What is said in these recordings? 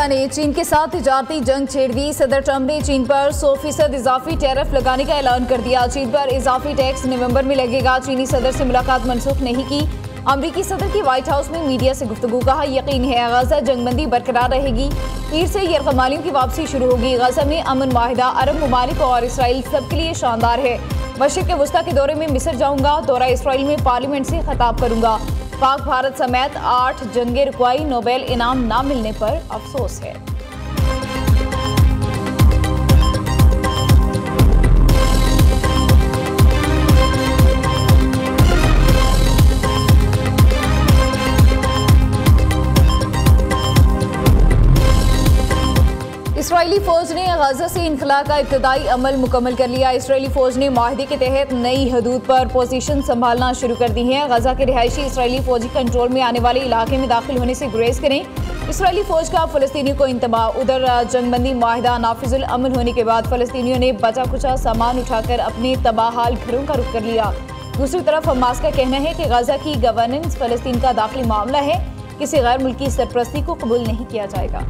America ने चीन के साथ तिजारती जंग छेड़ दी। सदर ट्रंप ने चीन पर 100% इजाफी टैरिफ लगाने का ऐलान कर दिया। चीन पर इजाफी टैक्स नवंबर में लगेगा। चीनी सदर से मुलाकात मनसूख नहीं की। अमरीकी सदर की व्हाइट हाउस में मीडिया से गुफ्तगू। कहा, यकीन है गजा जंगबंदी बरकरार रहेगी। ईद से यरगमालियों की वापसी शुरू होगी। गजा में अमन माहिदा अरब ममालिक और इसराइल सबके लिए शानदार है। मशरिक़ वस्ता के दौरे में मिस्र जाऊंगा। दौरा इसराइल में पार्लियामेंट से खिताब करूंगा। पाक भारत समेत 8 जंगे रुकवाई नोबेल इनाम ना मिलने पर अफसोस है। इसराइली फौज ने गजा से इनखला का इब्तदाई अमल मुकम्मल कर लिया। इसराइली फौज ने माहदे के तहत नई हदूद पर पोजीशन संभालना शुरू कर दी है। गजा के रिहायशी इसराइली फौजी कंट्रोल में आने वाले इलाके में दाखिल होने से गुरेज करें। इसराइली फौज का फलस्तीनियों को इंतबाह। उधर जंगबंदी माहिदा नाफिजुल अमल होने के बाद फलस्तीनियों ने बचा कुचा सामान उठाकर अपने तबाहाल घरों का रुख कर लिया। दूसरी तरफ हमास का कहना है कि गजा की गवर्नेंस फलस्तीन का दाखिली मामला है। किसी गैर मुल्की सरपरस्ती को कबूल नहीं किया जाएगा।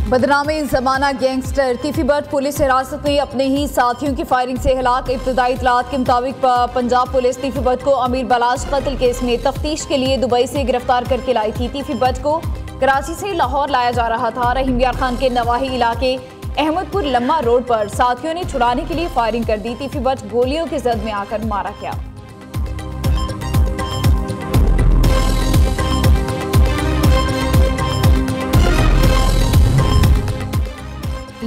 बदनामे जमाना गैंगस्टर तीफी भट्ट पुलिस हिरासत में अपने ही साथियों की फायरिंग से हलाक। इब्तदाई इतलात के मुताबिक पंजाब पुलिस तीफी भट्ट को अमीर बलाश कत्ल केस में तफ्तीश के लिए दुबई से गिरफ्तार करके लाई थी। तीफी भट्ट को कराची से लाहौर लाया जा रहा था। रहीम यार खान के नवाही इलाके अहमदपुर लम्मा रोड पर साथियों ने छुड़ाने के लिए फायरिंग कर दी। तीफी भट्ट गोलियों की जद में आकर मारा गया।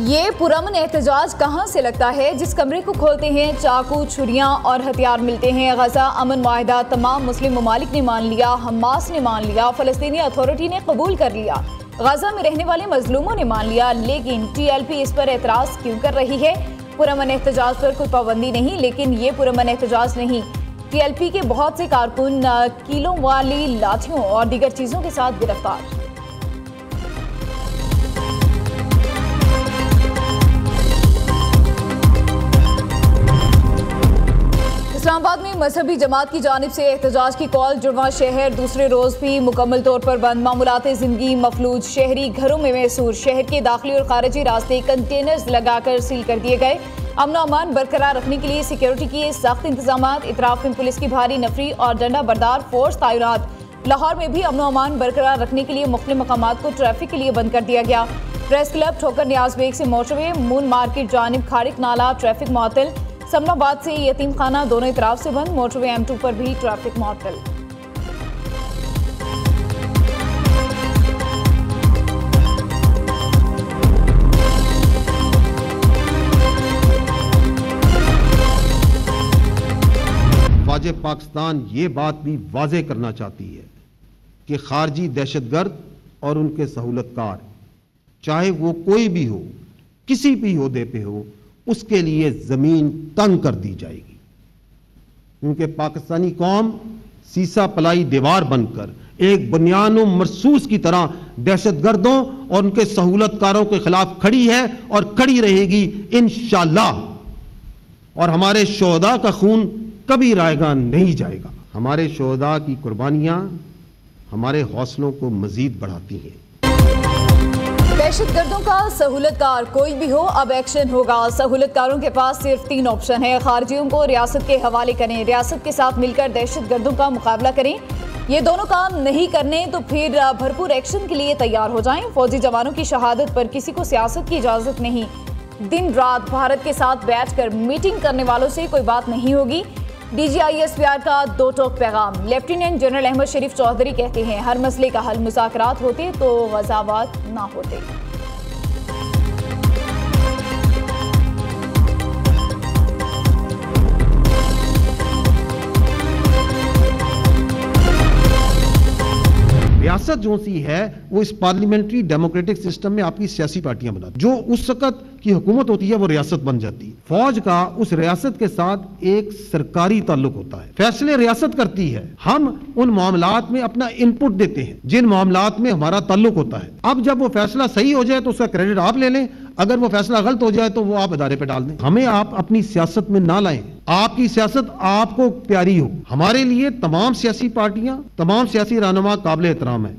ये पुरअमन एहतजाज कहाँ से लगता है? जिस कमरे को खोलते हैं चाकू, छुरियां और हथियार मिलते हैं। गजा अमन माहिदा तमाम मुस्लिम ममालिक ने मान लिया, हमास ने मान लिया, फलस्तीनी अथॉरिटी ने कबूल कर लिया, गजा में रहने वाले मजलूमों ने मान लिया। लेकिन TLP इस पर एतराज क्यों कर रही है? पुरअमन एहतजाज पर कोई पाबंदी नहीं, लेकिन ये पुरअमन एहतजाज नहीं। TLP के बहुत से कारकुन किलों वाली लाठियों और दीगर चीजों के साथ गिरफ्तार। इस्लामाबाद में मजहबी जमात की जानिब से एहतजाज की कॉल। जुड़वा शहर दूसरे रोज भी मुकम्मल तौर पर बंद। मामूलाते जिंदगी मफलूज। शहरी घरों में महसूर। शहर के दाखिली और खारिजी रास्ते कंटेनर्स लगाकर सील कर दिए गए। अमन अमान बरकरार रखने के लिए सिक्योरिटी के सख्त इंतजाम। इतराफ में पुलिस की भारी नफरी और डंडा बरदार फोर्स तैनात। लाहौर में भी अमन अमान बरकरार रखने के लिए मुख्तलिफ मकामात को ट्रैफिक के लिए बंद कर दिया गया। प्रेस क्लब ठोकर नियाज बेग से मोटरवे मून मार्केट जानिब खारिक नाला ट्रैफिक मुअत्तल। समनाबाद से यतीम खाना दोनों इतराफ से बंद। मोटरवे M2 पर भी ट्रैफिक मुअत्तल। वाजे पाकिस्तान ये बात भी वाजे करना चाहती है कि खारजी दहशतगर्द और उनके सहूलतकार, चाहे वो कोई भी हो, किसी भी ओहदे पे हो, उसके लिए जमीन तंग कर दी जाएगी। क्योंकि पाकिस्तानी कौम सीसा पलाई दीवार बनकर एक बुनियानो मरसूस की तरह दहशतगर्दों और उनके सहूलतकारों के खिलाफ खड़ी है और खड़ी रहेगी इंशाअल्लाह। और हमारे शोहदा का खून कभी रायगा नहीं जाएगा। हमारे शोहदा की कुर्बानियां हमारे हौसलों को मजीद बढ़ाती हैं। दहशतगर्दों का सहूलतकार कोई भी हो, अब एक्शन होगा। सहूलतकारों के पास सिर्फ 3 ऑप्शन है। खारजियों को रियासत के हवाले करें, रियासत के साथ मिलकर दहशतगर्दों का मुकाबला करें। ये दोनों काम नहीं करने तो फिर भरपूर एक्शन के लिए तैयार हो जाएं। फौजी जवानों की शहादत पर किसी को सियासत की इजाजत नहीं। दिन रात भारत के साथ बैठकर मीटिंग करने वालों से कोई बात नहीं होगी। DGISPR का 2 टोक पैगाम। लेफ्टिनेंट जनरल अहमद शरीफ चौधरी कहते हैं, हर मसले का हल मुज़ाकरात होते तो गज़ावात ना होते। रियासत जो सी है वो इस पार्लियामेंट्री डेमोक्रेटिक सिस्टम में आपकी सियासी पार्टियां बनाती, जो उस वक्त की हुकूमत होती है वो रियासत बन जाती है। फौज का उस रियासत के साथ एक सरकारी ताल्लुक होता है, फैसले रियासत करती है। हम उन मामलात में अपना इनपुट देते हैं जिन मामलात में हमारा ताल्लुक होता है। अब जब वो फैसला सही हो जाए तो उसका क्रेडिट आप ले लें, अगर वो फैसला गलत हो जाए तो वो आप अदारे पे डाल दें। हमें आप अपनी सियासत में ना लाएं। आपकी सियासत आपको प्यारी हो। हमारे लिए तमाम सियासी पार्टियां, तमाम सियासी रहनुमा काबिल एहतराम है।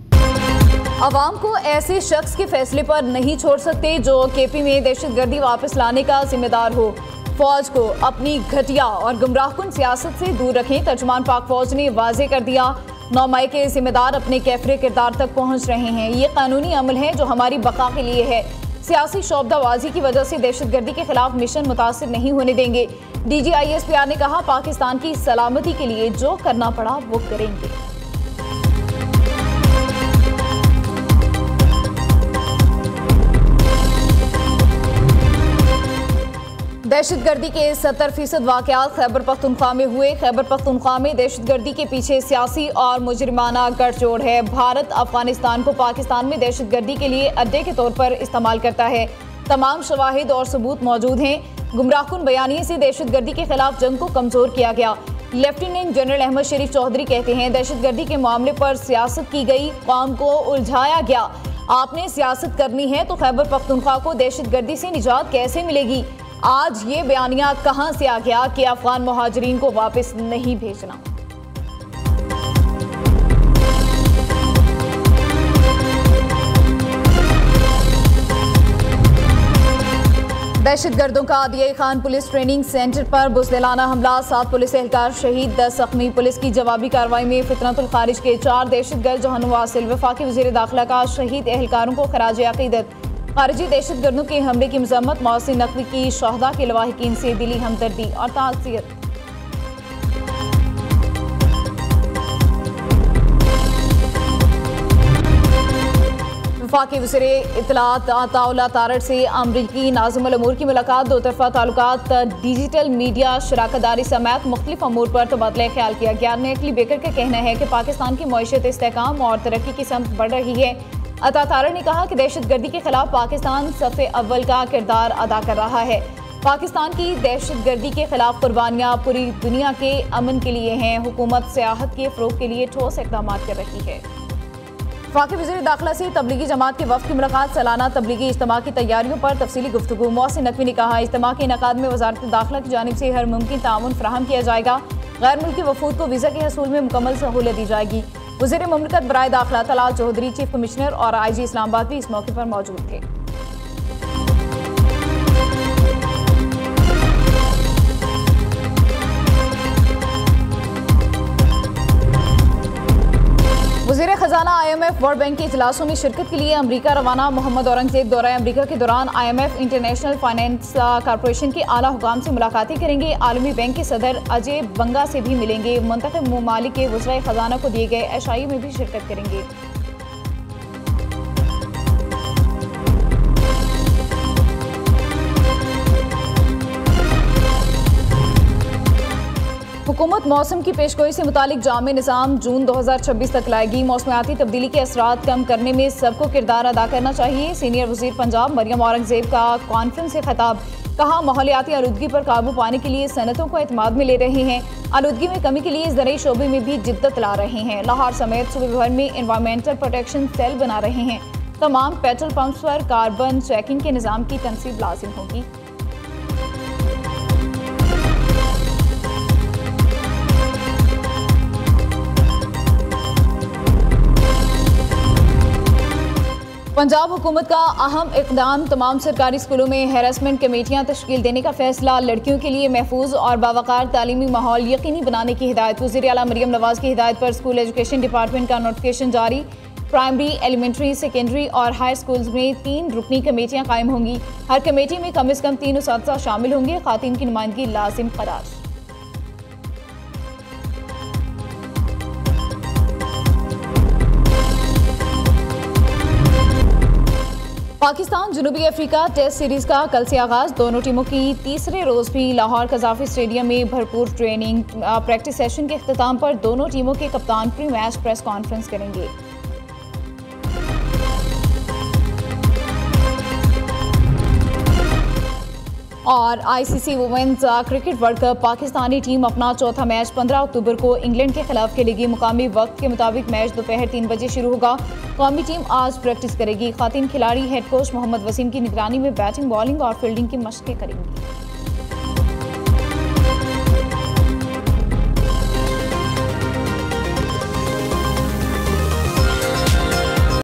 अवाम को ऐसे शख्स के फैसले पर नहीं छोड़ सकते जो केपी में दहशतगर्दी वापस लाने का जिम्मेदार हो। फौज को अपनी घटिया और गुमराहकुन सियासत से दूर रखें। तर्जुमान पाक फौज ने वाजे कर दिया, 9 मई के जिम्मेदार अपने कैफरे किरदार तक पहुंच रहे हैं। ये कानूनी अमल है जो हमारी बका के लिए है। सियासी शोबदाबाजी की वजह से दहशतगर्दी के खिलाफ मिशन मुतासिर नहीं होने देंगे। DGISPR ने कहा, पाकिस्तान की सलामती के लिए जो करना पड़ा वो करेंगे। दहशतगर्दी के 70% वाकयात खैबर पख्तूनख्वा में हुए। खैबर पख्तूनख्वा में दहशतगर्दी के पीछे सियासी और मुजरिमाना गठजोड़ है। भारत अफगानिस्तान को पाकिस्तान में दहशतगर्दी के लिए अड्डे के तौर पर इस्तेमाल करता है। तमाम शवाहिद और सबूत मौजूद हैं। गुमराहकुन बयानिए से दहशतगर्दी के खिलाफ जंग को कमजोर किया गया। लेफ्टिनेंट जनरल अहमद शरीफ चौधरी कहते हैं, दहशतगर्दी के मामले पर सियासत की गई, कौम को उलझाया गया। आपने सियासत करनी है तो खैबर पख्तूनख्वा को दहशतगर्दी से निजात कैसे मिलेगी? आज ये बयानिया कहां से आ गया कि अफगान मुहाजिरीन को वापस नहीं भेजना? दहशतगर्दों का Adiya Khan police training centre पर बुज़दिलाना हमला, 7 पुलिस एहलकार शहीद, 10 जख्मी। पुलिस की जवाबी कार्रवाई में फितनतुल खारिज के 4 दहशतगर्द जहन्नुम वासिल। वफाकी वज़ीर दाखिला का शहीद एहलकारों को खराज अक़ीदत। खारिजी दहशतगर्दों के हमले की मज़म्मत, मोहसिन नकवी की शहदा के लवाहिकीन से दिली हमदर्दी और ताज़ियत। वफाकी वज़ीर इत्तलात अताउल्लाह तारड़ से अमरीकी नाज़िमुल अमूर की मुलाकात। 2 तरफ़ा ताल्लुकात, डिजिटल मीडिया शराकतदारी समेत मुख्तलिफ अमूर पर तबादला ख्याल किया गया। नेटली बेकर का कहना है कि पाकिस्तान की मईशत इस्तेहकाम और तरक्की की समत बढ़ रही है। अता तारड़ ने कहा कि दहशतगर्दी के खिलाफ पाकिस्तान सफ़े अव्वल का किरदार अदा कर रहा है। पाकिस्तान की दहशतगर्दी के खिलाफ कुर्बानियाँ पूरी दुनिया के अमन के लिए हैं। हुकूमत सियाहत के फ़रोग़ के लिए ठोस इक़दाम कर रही है। वफाकी वज़ीर दाखिला से तबलीगी जमात के वफ़द की मुलाकात, सालाना तबलीगी इज्तिमा की तैयारियों पर तफसीली गुफ्तगू। मोहसिन नकवी ने कहा, इज्तिमा के इनेकाद में वज़ारत दाखिला की जानिब से हर मुमकिन ताउन फराहम किया जाएगा। गैर मुल्की वफूद को वीज़ा के हसूल में मुकम्मल सहूलत दी जाएगी। वज़ीर मुमलिकत बराए दाखिला तलाल चौधरी, चीफ कमिश्नर और IG इस्लामाबाद भी इस मौके पर मौजूद थे। वज़ीर ख़जाना IMF वर्ल्ड बैंक के इजलासों में शिरकत के लिए अमरीका रवाना। मोहम्मद औरंगज़ेब दौरा अमरीका के दौरान IMF इंटरनेशनल फाइनेंस कॉरपोरेशन के आला हुकाम से मुलाकातें करेंगे। आलमी बैंक के सदर अजय बंगा से भी मिलेंगे। मुंतखब ममालिक के वज़राए ख़जाना को दिए गए एशाई में भी शिरकत करेंगे। हुकूमत मौसम की पेशगोई से मुतालिक जामे निज़ाम जून 2026 तक लाएगी। मौसमियाती तब्दीली के असरात कम करने में सबको किरदार अदा करना चाहिए। सीनियर वज़ीर पंजाब मरियम औरंगज़ेब का कॉन्फ्रेंस से खिताब। कहा, माहौलियाती आलूदगी पर काबू पाने के लिए सनतों को एतमाद में ले रहे हैं। आलूदगी में कमी के लिए ज़रई शोबे में भी जिद्दत ला रहे हैं। लाहौर समेत सूबे भर में एनवायरमेंटल प्रोटेक्शन सेल बना रहे हैं। तमाम पेट्रोल पंप्स पर कार्बन चेकिंग के निज़ाम की तनसीब लाजिम होगी। पंजाब हुकूमत का अहम इक़दाम, तमाम सरकारी स्कूलों में हैरेसमेंट कमेटियाँ तश्कील देने का फैसला। लड़कियों के लिए महफूज और बावकार तालीमी माहौल यकीनी बनाने की हिदायत। वज़ीर आला मरियम नवाज़ की हिदायत पर स्कूल एजुकेशन डिपार्टमेंट का नोटिफिकेशन जारी। प्राइमरी, एलिमेंट्री, सेकेंडरी और हाई स्कूल्स में 3 रुकनी कमेटियाँ कायम होंगी। हर कमेटी में कम से कम 3 उस्ताद शामिल होंगे। ख़ातीन की नुमाइंदगी लाजिम करार। पाकिस्तान जनूबी अफ्रीका टेस्ट सीरीज का कल से आगाज। दोनों टीमों की तीसरे रोज भी लाहौर कज़ाफ़ी स्टेडियम में भरपूर ट्रेनिंग। प्रैक्टिस सेशन के अख्ताम पर दोनों टीमों के कप्तान प्री मैच प्रेस कॉन्फ्रेंस करेंगे। और ICC women's cricket world cup Pakistani team अपना चौथा मैच 15 अक्टूबर को इंग्लैंड के खिलाफ खेलेगी। मुकामी वक्त के मुताबिक मैच दोपहर 3 बजे शुरू होगा। कौमी टीम आज प्रैक्टिस करेगी। खातिन खिलाड़ी हेड कोच मोहम्मद वसीम की निगरानी में बैटिंग, बॉलिंग और फील्डिंग की मशकें करेंगी।